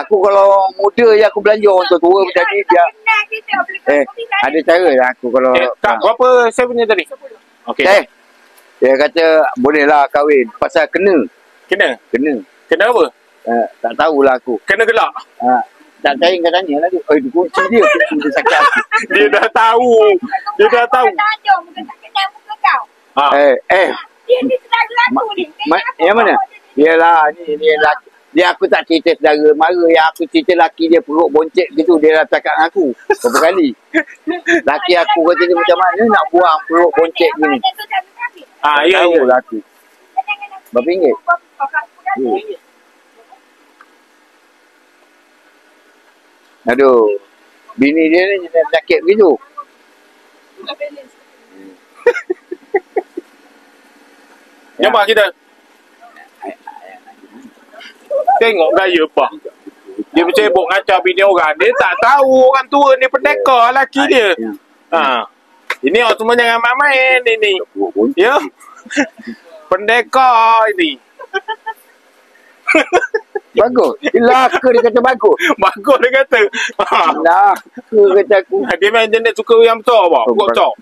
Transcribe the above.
Aku kalau muda je aku belanja, untuk tua macam ni dia. Ada cara lah aku kalau. Kak, berapa saya punya tadi? Okey. Dia kata bolehlah kahwin. Pasal kena. Kena apa? Tak tahulah aku. Kena gelak. Tak percaya kau tanya lah dia. Dia kunci dia. Dia sakit hati. Dia dah tahu. Bukan sakit dah muka kau. Dia sedara aku ni. Yang mana? Yelah, ni lelaki. Dia aku tak cerita saudara mara. Yang aku cerita laki dia perut boncet gitu. Dia dah cakap dengan aku. Berapa kali. Laki aku kata dia macam mana nak buang perut boncet gini. Ya. Laki. Berapa ringgit? Aduh. Bini dia ni sakit begitu. Jom kita. Tengok gaya apa. Dia bersebut ngacau bini orang. Dia tak tahu orang tua ni pendekar laki dia. Ini orang semua jangan main-main ini. Ya. Pendekar ini. Bagus. Laka dia kata bagus. Bagus dia kata. Laka kata aku. Dia main jenis suka yang besar apa? Buat cok.